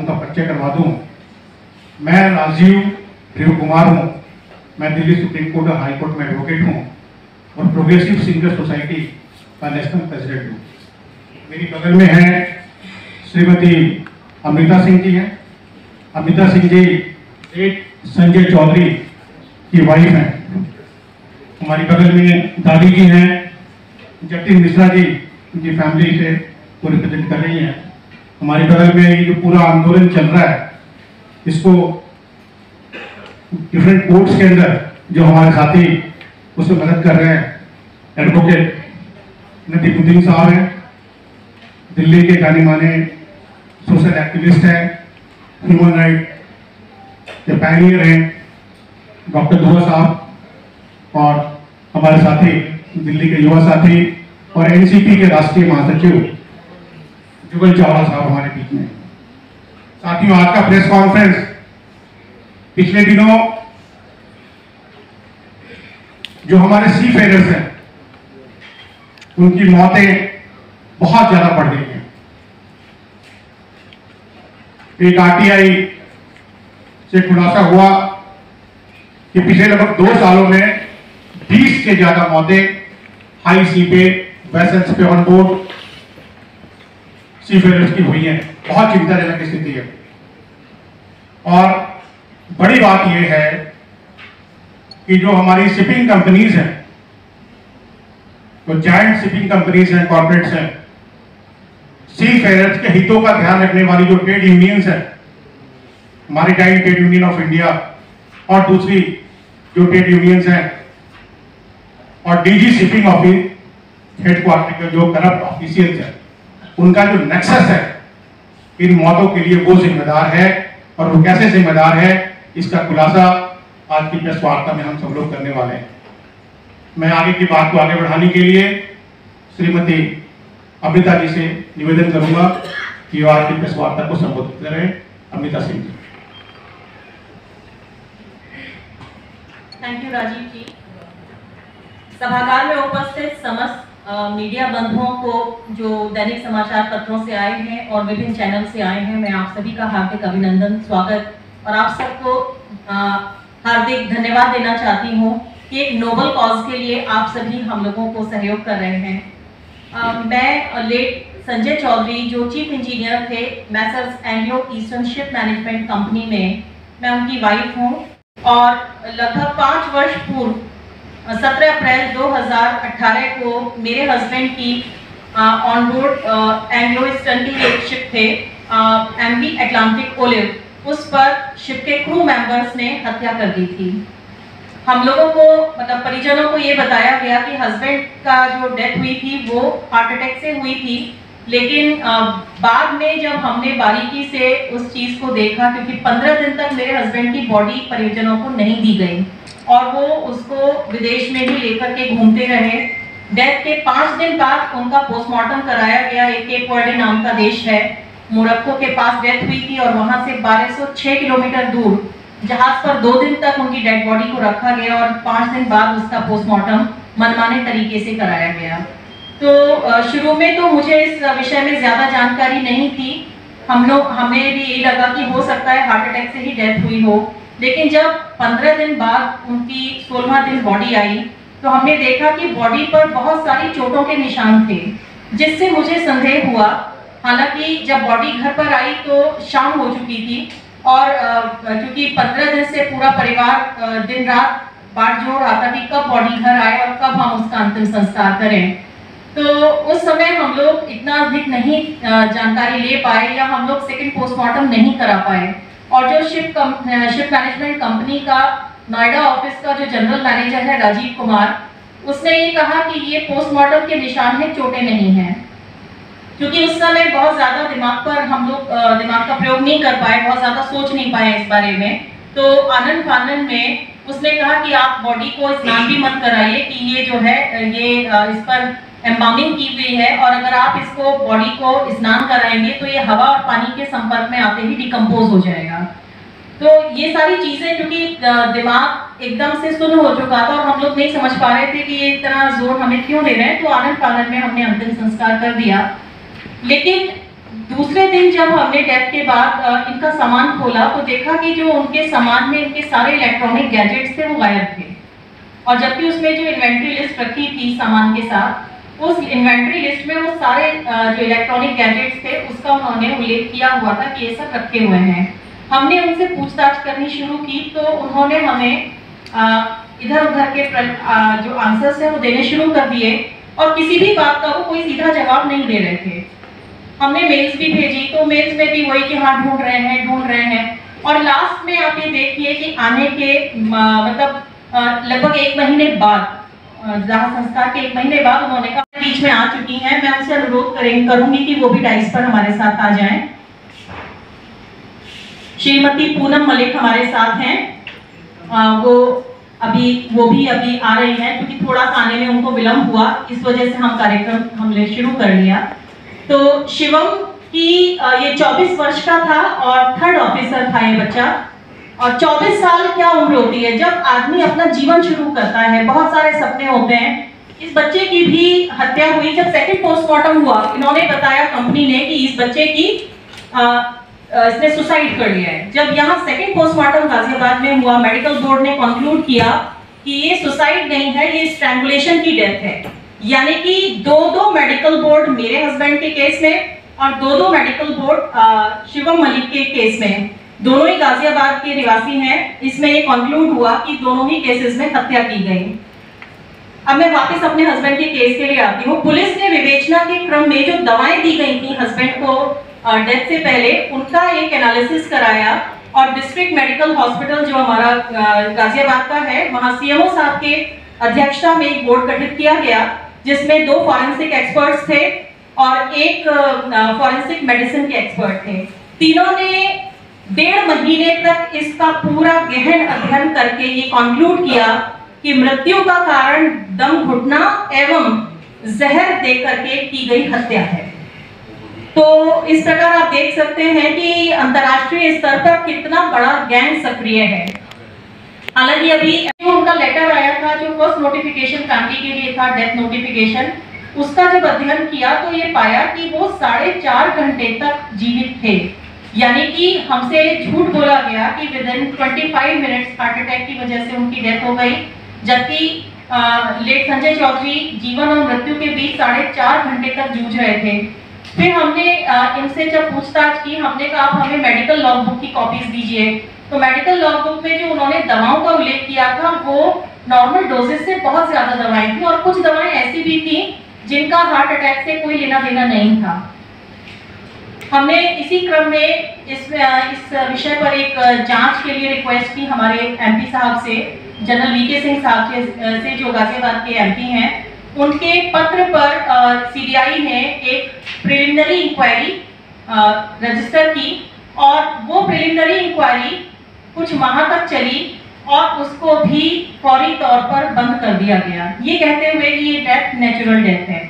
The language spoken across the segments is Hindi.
उनका परिचय करवा दूं। मैं राजीव प्रिय कुमार हूं। मैं दिल्ली सुप्रीम कोर्ट और हाई कोर्ट में एडवोकेट हूं और प्रोग्रेसिव सिंगर सोसाइटी का नेशनल प्रेसिडेंट हूं। मेरी बगल में है श्रीमती अमृता सिंह जी हैं। अमृता सिंह जी एक संजय चौधरी की वाइफ हैं। हमारी बगल में दादी जी हैं जतिन मिश्रा जी, उनकी फैमिली से वो रिप्रेजेंट कर रही हैं। हमारी बगल में ये जो पूरा आंदोलन चल रहा है, इसको डिफरेंट कोर्ट्स के अंदर जो हमारे साथी उसमें मदद कर रहे हैं, एडवोकेट नदीमुद्दीन साहब हैं, दिल्ली के जाने माने सोशल एक्टिविस्ट हैं, ह्यूमन राइट के पैनियर हैं डॉक्टर दुआ साहब, और हमारे साथी दिल्ली के युवा साथी और एनसीपी के राष्ट्रीय महासचिव जुगल चावला साहब हमारे बीच में। साथियों, आज का प्रेस कॉन्फ्रेंस पिछले दिनों जो हमारे सी फेयरर्स हैं उनकी मौतें बहुत ज्यादा बढ़ गई हैं। एक आरटीआई से खुलासा हुआ कि पिछले लगभग 2 सालों में 20 से ज्यादा मौतें हाई सी पे, वेसल्स पे ऑन बोर्ड सी फेयरर्स की हुई हैं। बहुत चिंताजनक स्थिति है। और बड़ी बात यह है कि जो हमारी शिपिंग कंपनीज हैं, तो जायंट शिपिंग कंपनीज हैं, कॉर्पोरेट्स हैं, सी फेयरर्स के हितों का ध्यान रखने वाली जो ट्रेड यूनियंस हैं, maritime trade union of India और दूसरी जो ट्रेड यूनियंस हैं, और डीजी शिपिंग ऑफिस हेडक्वार्टर के जो करप्ट ऑफिशियल्स हैं, उनका जो नेक्सस है इन मौतों के लिए वो जिम्मेदार है। और वो कैसे जिम्मेदार है, इसका खुलासा आज की प्रेस वार्ता में हम सब लोग करने वाले हैं। मैं आगे की बात को आगे बढ़ाने के लिए श्रीमती अमृता जी से निवेदन करूंगा कि वो आज की प्रेस वार्ता को संबोधित करें। अमृता सिंह जी। थैंक यू राजीव जी। सभागार में उपस्थित समस्त मीडिया बंधुओं को जो दैनिक समाचार पत्रों से आए हैं और विभिन्न चैनल से आए हैं, मैं आप सभी का हार्दिक अभिनंदन, स्वागत और आप सबको हार्दिक धन्यवाद देना चाहती हूँ कि एक नोबल कॉज के लिए आप सभी हम लोगों को सहयोग कर रहे हैं। मैं लेट संजय चौधरी जो चीफ इंजीनियर थे Messrs Anglo eastern ship management company में, मैं उनकी वाइफ हूँ और लगभग 5 वर्ष पूर्व 17 अप्रैल 2018 को मेरे हस्बैंड की ऑन बोर्ड एंग्लो ईस्टर्न की एक शिप थे एमवी अटलांटिक ओलिव, उस पर शिप के क्रू मेंबर्स ने हत्या कर दी थी। हम लोगों को मतलब परिजनों को ये बताया गया कि हस्बैंड का जो डेथ हुई थी वो हार्ट अटैक से हुई थी, लेकिन बाद में जब हमने बारीकी से उस चीज़ को देखा, क्योंकि 15 दिन तक मेरे हस्बैंड की बॉडी परिजनों को नहीं दी गई और वो उसको विदेश में भी लेकर के घूमते रहे। डेथ के 5 दिन बाद उनका पोस्टमार्टम कराया गया। एक केप वर्डे नाम का देश है, मोरक्को के पास डेथ हुई थी और वहां से 1206 किलोमीटर दूर जहाज पर 2 दिन तक उनकी डेड बॉडी को रखा गया और 5 दिन बाद उसका पोस्टमार्टम मनमाने तरीके से कराया गया। तो शुरू में तो मुझे इस विषय में ज्यादा जानकारी नहीं थी। हमें भी ये लगा कि हो सकता है हार्ट अटैक से ही डेथ हुई हो, लेकिन जब 15 दिन बाद उनकी 16वां दिन बॉडी आई तो हमने देखा कि बॉडी पर बहुत सारी चोटों के निशान थे, जिससे मुझे संदेह हुआ। हालांकि जब बॉडी घर पर आई तो शाम हो चुकी थी और क्योंकि 15 दिन से पूरा परिवार दिन रात बाट जोड़ रहा था कि कब बॉडी घर आए और कब हम उसका अंतिम संस्कार करें। तो उस समय हम लोग इतना अधिक नहीं जानकारी ले पाए या हम लोग सेकंड पोस्टमार्टम नहीं करा पाए। और जो शिप मैनेजमेंट कंपनी का नोएडा ऑफिस का जो जनरल मैनेजर है राजीव कुमार, उसने ये कहा कि ये पोस्टमार्टम के निशान है, चोटें नहीं हैं। क्योंकि उस समय बहुत ज़्यादा दिमाग पर हम लोग दिमाग का प्रयोग नहीं कर पाए, बहुत ज़्यादा सोच नहीं पाए इस बारे में। तो आनंद फानन में उसने कहा कि आप बॉडी को स्नान भी मत कराइए कि ये जो है ये इस पर एम्बामिंग की हुई है और अगर आप इसको बॉडी को स्नान कराएंगे तो ये हवा और पानी के संपर्क में आते ही डिकम्पोज हो जाएगा। तो ये सारी चीज़ें क्योंकि दिमाग एकदम से सुन्न हो चुका था और हम लोग नहीं समझ पा रहे थे कि ये इतना जोर हमें क्यों दे रहे हैं, तो आनंद फानन में हमने अंतिम संस्कार कर दिया। लेकिन दूसरे दिन जब हमने डेथ के बाद इनका सामान खोला तो देखा कि जो उनके सामान में इनके सारे इलेक्ट्रॉनिक गैजेट्स थे वो गायब थे, और जबकि उसमें जो इन्वेंट्री लिस्ट रखी थी सामान के साथ, उस इन्वेंट्री लिस्ट में वो सारे जो इलेक्ट्रॉनिक गैजेट्स थे उसका उन्होंने उल्लेख किया हुआ था कि ये सब रखे हुए हैं। हमने उनसे पूछताछ करनी शुरू की तो उन्होंने हमें इधर उधर के जो आंसर्स हैं वो देने शुरू कर दिए, और किसी भी बात का वो कोई सीधा जवाब नहीं दे रहे थे। हमने मेल्स भी भेजी तो मेल्स में भी वही कि हाँ ढूंढ रहे हैं, और लास्ट में आप ये देखिए कि आने के मतलब लगभग 1 महीने बाद, दाह संस्कार के 1 महीने बाद उन्होंने कहा बीच में आ चुकी हैं। मैं उनसे अनुरोध करूंगी कि वो भी डाइस पर हमारे साथ आ जाएं। श्रीमती पूनम मलिक हमारे साथ हैं, वो भी अभी आ रही हैं, क्योंकि थोड़ा सा आने में उनको विलंब हुआ, इस वजह से हम कार्यक्रम हमने शुरू कर लिया। तो शिवम की ये 24 वर्ष का था और 3rd ऑफिसर था ये बच्चा, और 24 साल क्या उम्र होती है जब आदमी अपना जीवन शुरू करता है, बहुत सारे सपने होते हैं। इस बच्चे की भी हत्या हुई जब 2nd पोस्टमार्टम हुआ। इन्होंने बताया कंपनी ने कि इस बच्चे की इसने सुसाइड कर लिया है। जब यहाँ 2nd पोस्टमार्टम गाजियाबाद में हुआ, मेडिकल बोर्ड ने कंक्लूड किया कि ये सुसाइड नहीं है, ये स्ट्रैंगुलेशन की डेथ है। यानी कि 2 मेडिकल बोर्ड मेरे हस्बैंड के केस में और 2 मेडिकल बोर्ड शिवम मलिक के केस में, दोनों ही गाजियाबाद के निवासी हैं। इसमें ये कंक्लूड हुआ कि दोनों ही केसेस में हत्या की गई। अब मैं वापस अपने हस्बैंड के केस के लिए आती हूँ। पुलिस ने विवेचना के क्रम में जो दवाएं दी गई थी हस्बैंड को डेथ से पहले, उनका एक एनालिसिस कराया, और डिस्ट्रिक्ट मेडिकल हॉस्पिटल जो हमारा गाजियाबाद का है, वहाँ सीएमओ साहब के अध्यक्षता में एक बोर्ड गठित किया गया, जिसमें 2 फॉरेंसिक एक्सपर्ट्स थे और 1 फॉरेंसिक मेडिसिन के एक्सपर्ट थे। तीनों ने 1.5 महीने तक इसका पूरा गहन अध्ययन करके ये कंक्लूड किया कि मृत्यु का कारण दम घुटना एवं जहर देकर के की गई हत्या है। तो इस प्रकार आप देख सकते हैं कि अंतर्राष्ट्रीय स्तर पर कितना बड़ा गैंग सक्रिय है। हालांकि अभी उनका लेटर आया था जो फर्स्ट नोटिफिकेशन फैमिली के लिए था, डेथ नोटिफिकेशन, उसका जब अध्ययन किया तो ये पाया कि वो 4.5 घंटे तक जीवित थे। यानी कि हमसे झूठ बोला गया कि विदिन 25 मिनट्स हार्ट अटैक की वजह से उनकी डेथ हो गई, जबकि लेट संजय चौधरी जीवन और मृत्यु के बीच 4.5 घंटे तक जूझ रहे थे। फिर हमने इनसे जब पूछताछ की, हमने कहा आप हमें मेडिकल लॉगबुक की कॉपीज दीजिए। तो मेडिकल लॉगबुक में जो उन्होंने दवाओं का उल्लेख किया था वो नॉर्मल डोजेस से बहुत ज्यादा दवाएं थी, और कुछ दवाएं ऐसी भी थी जिनका हार्ट अटैक से कोई लेना देना नहीं था। हमने इसी क्रम में इस विषय पर एक जांच के लिए रिक्वेस्ट की हमारे एमपी साहब से, जनरल वीके सिंह साहब से जो गाजियाबाद के एमपी हैं। उनके पत्र पर सीबीआई ने एक प्रिलिमिनरी इंक्वायरी रजिस्टर की, और वो प्रिलिमिनरी इंक्वायरी कुछ माह तक चली और उसको भी फौरी तौर पर बंद कर दिया गया, ये कहते हुए कि ये डेथ नेचुरल डेथ है।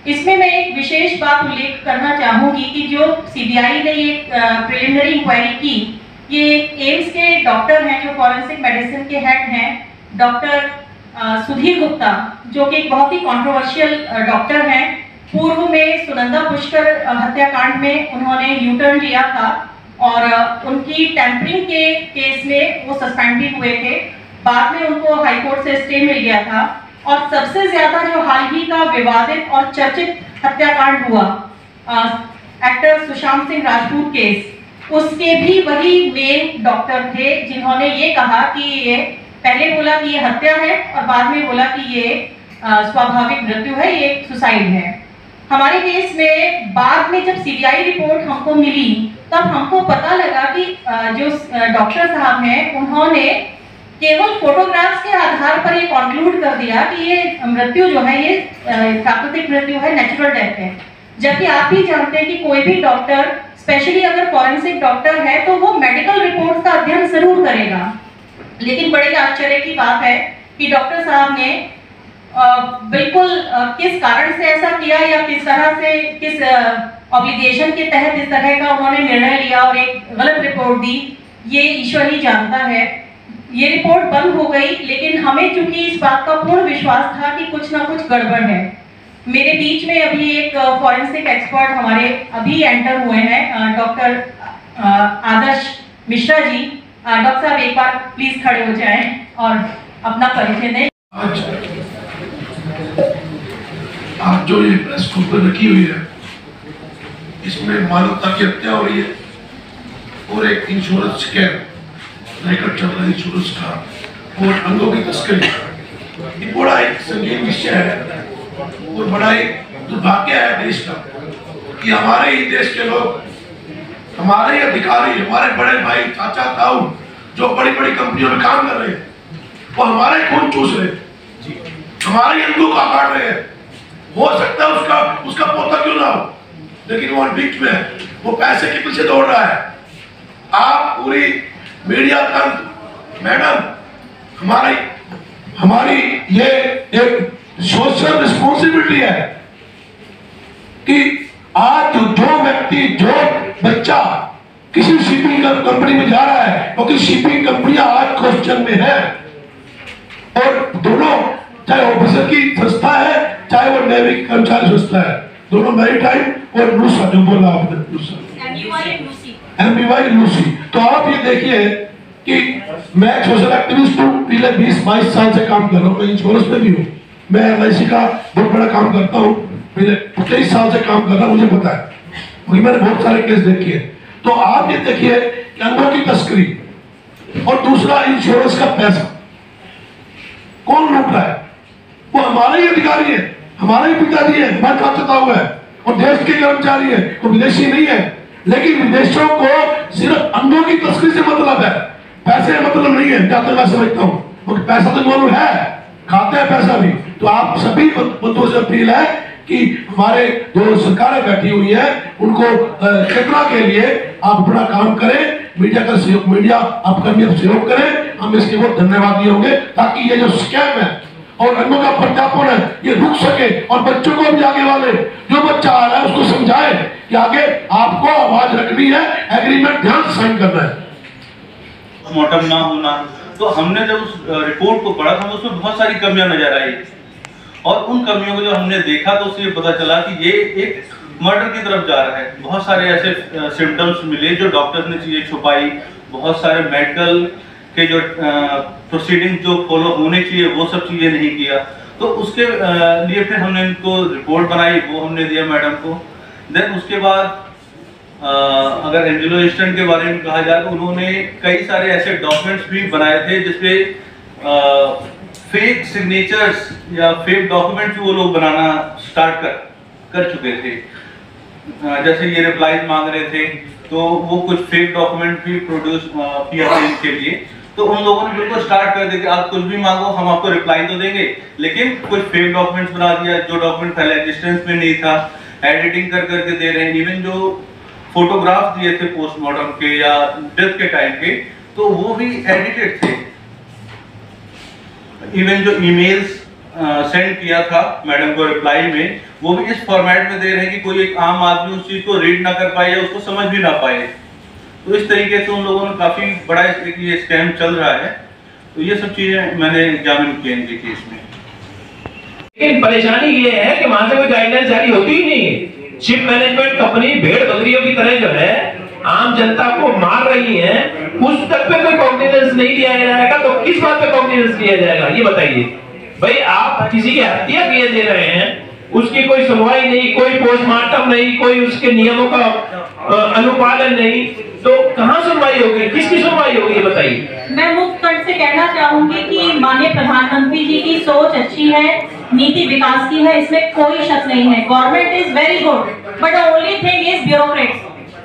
इसमें मैं एक विशेष बात उल्लेख करना चाहूंगी कि जो सीबीआई ने ये प्रिलिमिनरी इंक्वायरी की, ये एम्स के डॉक्टर हैं जो फॉरेंसिक मेडिसिन के हेड हैं, डॉक्टर सुधीर गुप्ता, जो कि एक बहुत ही कंट्रोवर्शियल डॉक्टर हैं। पूर्व में सुनंदा पुष्कर हत्याकांड में उन्होंने यूटर्न लिया था और उनकी टेम्परिंग के केस में वो सस्पेंडेड हुए थे। बाद में उनको हाईकोर्ट से स्टे मिल गया था। और सबसे ज्यादा जो हाल ही का विवादित और चर्चित हत्याकांड हुआ, एक्टर सुशांत सिंह राजपूत केस, उसके भी वही मेन डॉक्टर थे जिन्होंने ये कहा कि ये पहले बोला कि ये हत्या है और बाद में बोला कि ये स्वाभाविक मृत्यु है, ये सुसाइड है। हमारे केस में बाद में जब सीबीआई रिपोर्ट हमको मिली तब हमको पता लगा कि जो डॉक्टर साहब हैं उन्होंने केवल फोटोग्राफ्स के आधार पर ये कंक्लूड कर दिया कि ये मृत्यु जो है ये प्राकृतिक मृत्यु है, नेचुरल डेथ है। जबकि आप भी जानते हैं कि कोई भी डॉक्टर, स्पेशली अगर फॉरेंसिक डॉक्टर है, तो वो मेडिकल रिपोर्ट का अध्ययन जरूर करेगा। लेकिन बड़े आश्चर्य की बात है कि डॉक्टर साहब ने बिल्कुल किस कारण से ऐसा किया या किस तरह से, किस ऑब्लिगेशन के तहत इस तरह का उन्होंने निर्णय लिया और एक गलत रिपोर्ट दी, ये ईश्वर ही जानता है। ये रिपोर्ट बंद हो गई, लेकिन हमें चूंकि इस बात का पूर्ण विश्वास था कि कुछ ना कुछ गड़बड़ है, मेरे बीच में अभी एक फॉरेंसिक एक्सपर्ट हमारे अभी एंटर हुए हैं, डॉक्टर आदर्श मिश्रा जी। डॉक्टर साहब एक बार प्लीज खड़े हो जाएं और अपना परिचय दें। आज जो ये प्रेस कॉन्फ्रेंस रखी हुई है, इसमें मानवता की हत्या हो रही है और एक इंश्योरेंस स्कैम लेकर चल रहा है इंश्योरेंस का और अंगों की तस्करी। ये बड़ा एक संगीन विषय है और बड़ा एक दुर्भाग्य है देश का कि हमारे ही देश के लोग, हमारे ही अधिकारी, हमारे बड़े भाई, चाचा, ताऊ जो बड़ी बड़ी कंपनियों में काम कर रहे हैं, वो हमारे खून चूस रहे हैं, हमारे अंगों का काट रहे हैं। हो सकता है उसका पोता क्यों ना हो, लेकिन वो बीच में वो पैसे के पीछे दौड़ रहा है। आप पूरी मीडिया तंत्र, मैडम, हमारी ये एक सोशल रिस्पॉन्सिबिलिटी है कि आज जो व्यक्ति, जो बच्चा किसी शिपिंग कंपनी में जा रहा है, क्योंकि शिपिंग कंपनियां आज क्वेश्चन में है और दोनों, चाहे ऑफिसर की संस्था है चाहे वो नेवी की कर्मचारी संस्था है, दोनों मैरीटाइम और लूसा, जो बोला आपने MBY लूसी। तो आप ये देखिए कि मैं सोशल एक्टिविस्ट हूँ, पिछले 20-22 साल से काम कर रहा हूँ, मैं इंश्योरेंस में भी हूँ, मैं LIC का बहुत बड़ा काम करता हूँ, पिछले 23 साल से काम कर रहा हूँ, मुझे पता है क्योंकि मैंने बहुत सारे केस देखे हैं। तो आप ये देखिए कि अंगों की तस्करी और दूसरा इंश्योरेंस का पैसा कौन लूट रहा है? वो हमारे ही अधिकारी है, हमारे ही पिताजी है, हमारे चाचा हुआ है और देश के कर्मचारी है, तो विदेशी नहीं है। लेकिन विदेशों को सिर्फ अंगों की तस्करी से मतलब है, पैसे मतलब नहीं है, जहां तक मैं समझता हूँ, क्योंकि पैसा तो दोनों है, खाते हैं पैसा भी। तो आप सभी बंधुओं से अपील है कि हमारे जो सरकारें बैठी हुई है उनको चेतना के लिए आप अपना काम करें, मीडिया का सहयोग, मीडिया आपका भी सहयोग करें, हम इसके बहुत धन्यवादी होंगे, ताकि ये जो स्कैम है और अंगों का प्रत्यापन है ये रुक सके और बच्चों को भी आगे वाले जो बच्चा आ रहा है उसको समझाए कि आगे आपको आवाज रखनी है, एग्रीमेंट ध्यान से साइन करना है। मोटम ना होना, तो हमने जब उस रिपोर्ट को पढ़ा था उसमें बहुत सारी कमियां नजर आई और उन कमियों को जब हमने देखा तो उससे पता चला कि ये एक मर्डर की तरफ जा रहा है। बहुत सारे ऐसे सिम्टम्स मिले जो डॉक्टर्स ने चीजें छुपाई, बहुत सारे मेडिकल के जो प्रोसीडिंग जो फॉलो होने चाहिए वो सब चीजें नहीं किया। तो उसके लिए फिर हमने इनको रिपोर्ट बनाई, वो हमने दिया मैडम को। देन उसके बाद अगर एंजेलो ईस्टर्न के बारे में कहा जाए तो उन्होंने कई सारे ऐसे डॉक्यूमेंट्स भी बनाए थे जिसपे फेक सिग्नेचर्स या फेक डॉक्यूमेंट्स वो लोग बनाना स्टार्ट कर चुके थे। जैसे ये रिप्लाईज मांग रहे थे तो वो कुछ फेक डॉक्यूमेंट भी प्रोड्यूस किया था इनके लिए। तो उन लोगों ने बिल्कुल स्टार्ट कर दिया कि आप कुछ भी मांगो हम आपको रिप्लाई तो देंगे, लेकिन कुछ फेक डॉक्यूमेंट्स बना दिया, जो डॉक्यूमेंट पहले एग्जिस्टेंस में नहीं था, एडिटिंग कर करके दे रहे हैं। इवन जो फोटोग्राफ दिए थे पोस्टमार्टम के या डेथ के टाइम के, तो वो भी एडिटेड थे। इवन जो ईमेल्स सेंड किया था मैडम को रिप्लाई में, वो भी इस फॉर्मेट में दे रहे हैं कि कोई एक आम आदमी उस चीज को रीड ना कर पाए या उसको समझ भी ना पाए। तो इस तरीके से उन लोगों ने काफी बड़ा ये स्कैम चल रहा है। तो ये सब चीजें मैंने एग्जामिन की इनके केस में। लेकिन परेशानी ये है कि वहां से कोई गाइडलाइन जारी होती ही नहीं है। शिप मैनेजमेंट कंपनी भेड़ बकरियों की तरह जो है आम जनता को मार रही है, उस तक पे कोई कॉग्निजेंस नहीं लिया जाएगा तो किस बात पे कॉग्निजेंस लिया जाएगा ये बताइए भाई। आप किसी की हत्या किए दे रहे हैं, उसकी कोई सुनवाई नहीं, कोई पोस्टमार्टम नहीं, कोई उसके नियमों का अनुपालन नहीं, तो कहां सुनवाई होगी, किसकी सुनवाई होगी ये बताइए। मैं मुक्त कंठ से कहना चाहूंगी कि माननीय प्रधानमंत्री जी की सोच अच्छी है, नीति विकास की है, इसमें कोई शक नहीं है। Government is very good but the only thing is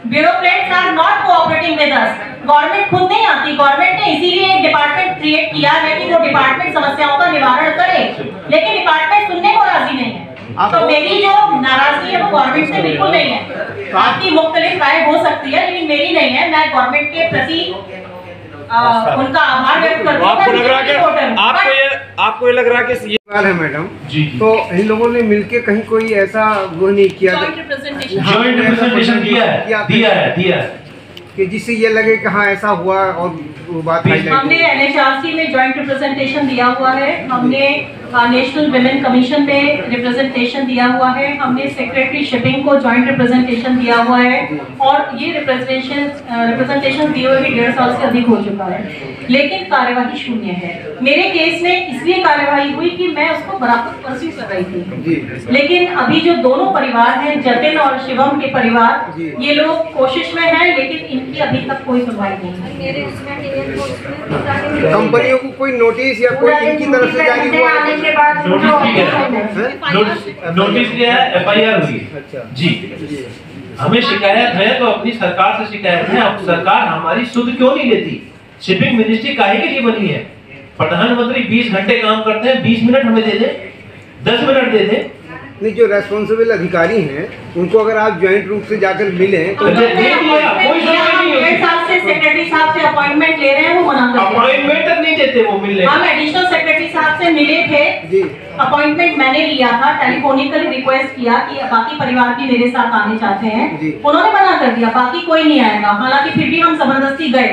bureaucrats are not cooperating with us. Government खुद नहीं आती, गवर्नमेंट ने इसीलिए एक डिपार्टमेंट क्रिएट किया है कि वो डिपार्टमेंट समस्याओं का निवारण करे, लेकिन डिपार्टमेंट सुनने को राजी नहीं है। तो मेरी जो नाराजगी है वो गवर्नमेंट से बिल्कुल नहीं है। आपकी मुख्तलिफ राय हो सकती है लेकिन मेरी नहीं है। मैं गवर्नमेंट के प्रति उनका आभार व्यक्त करती हूँ। आपको ये लग रहा है कि ये सवाल है मैडम जी, तो इन लोगों ने मिलके कहीं कोई ऐसा वो नहीं किया, जॉइंट रिप्रेजेंटेशन दिया है कि जिससे ये लगे कि हाँ ऐसा हुआ और वो बात हमने NHRC में जॉइंट रिप्रेजेंटेशन दिया हुआ है, हमने नेशनल विमेन कमीशन में रिप्रेजेंटेशन दिया हुआ है, हमने सेक्रेटरी शिपिंग को जॉइंट रिप्रेजेंटेशन दिया हुआ है और ये रिप्रेजेंटेशन दिए हुए भी 1.5 साल से अधिक हो चुका है, लेकिन कार्यवाही शून्य है। मेरे केस में इसलिए कार्यवाही हुई कि मैं उसको बराबर परस्यू कर रही थी, लेकिन अभी जो दोनों परिवार हैं, जतिन और शिवम के परिवार, ये लोग कोशिश में हैं, लेकिन इनकी अभी तक कोई सुनवाई नहीं है। कंपनियों को कोई नोटिस या कोई इनकी तरफ से जारी हुआ है? नोटिस दिया है, FIR हुई। अच्छा जी, हमें शिकायत है तो अपनी सरकार से शिकायत है। अब सरकार हमारी सुध क्यों नहीं लेती? शिपिंग मिनिस्ट्री काहे के लिए बनी है? प्रधानमंत्री 20 घंटे काम करते हैं, 20 मिनट हमें दे दे, 10 मिनट दे दे। नहीं, जो रेस्पॉन्सिबल अधिकारी हैं उनको अगर आप ज्वाइंट रूप से जाकर मिले तो सेक्रेटरी साहब से अपॉइंटमेंट ले रहे हैं, वो मना करते हैं। अपॉइंटमेंट तक नहीं देते वो मिलने। हम एडिशनल सेक्रेटरी साहब से मिले थे जी, अपॉइंटमेंट मैंने लिया था, टेलीफोनिकली रिक्वेस्ट किया कि बाकी परिवार भी मेरे साथ आने चाहते हैं, उन्होंने मना कर दिया, बाकी कोई नहीं आएगा। हालांकि फिर भी हम जबरदस्ती गए।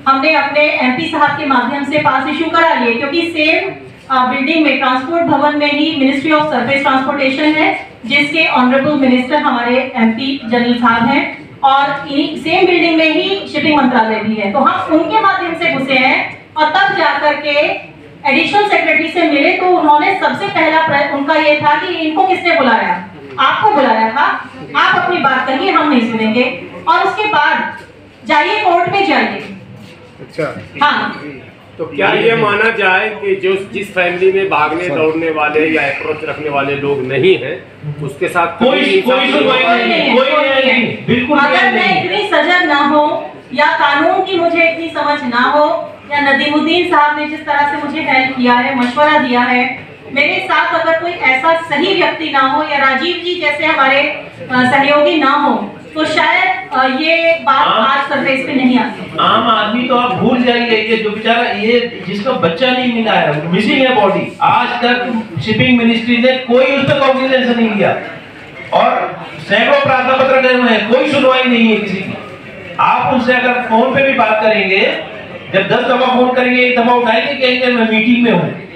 हमने अपने MP साहब के माध्यम से पास इशू करा लिए, क्योंकि सेम बिल्डिंग में, ट्रांसपोर्ट भवन में ही मिनिस्ट्री ऑफ सरफेस ट्रांसपोर्टेशन है, जिसके ऑनरेबल मिनिस्टर हमारे MP जनरल साहब हैं, और इन्हीं सेम बिल्डिंग में ही शिपिंग मंत्रालय भी है। तो हम उनके माध्यम से घुसे हैं और तब जाकर के एडिशनल सेक्रेटरी से मिले, तो उन्होंने सबसे पहला उनका ये था कि इनको किसने बुलाया? आपको बुलाया था, आप अपनी बात करिए, हम नहीं सुनेंगे, और उसके बाद जाइए कोर्ट में जाइए। अच्छा, हाँ। तो क्या ये माना जाए कि जो जिस फैमिली में भागने दौड़ने वाले या अप्रोच रखने वाले लोग नहीं हैं, उसके साथ कोई सुनवाई नहीं, बिल्कुल। अगर मैं इतनी सजग ना हो या कानून की मुझे इतनी समझ ना हो, या नदीमुद्दीन साहब ने जिस तरह से मुझे हेल्प किया है, मशवरा दिया है, मेरे साथ अगर कोई ऐसा सही व्यक्ति ना हो, या राजीव जी जैसे हमारे सहयोगी ना हो, तो शायद ये बात आज सरफेस पे नहीं आती। आम आदमी तो आप भूल जाइए, ये जो बेचारा, ये जिसका बच्चा नहीं मिला है, मिसिंग है बॉडी, आज तक शिपिंग मिनिस्ट्री ने कोई उस पर कॉग्निजेंस नहीं लिया, और सैकड़ों प्रार्थना पत्र गए हुए हैं, कोई सुनवाई नहीं है किसी की। आप उनसे अगर फोन पे भी बात करेंगे, जब 10 दफा फोन करेंगे, 1 दफा उठाएंगे, कहेंगे मैं मीटिंग में हूँ।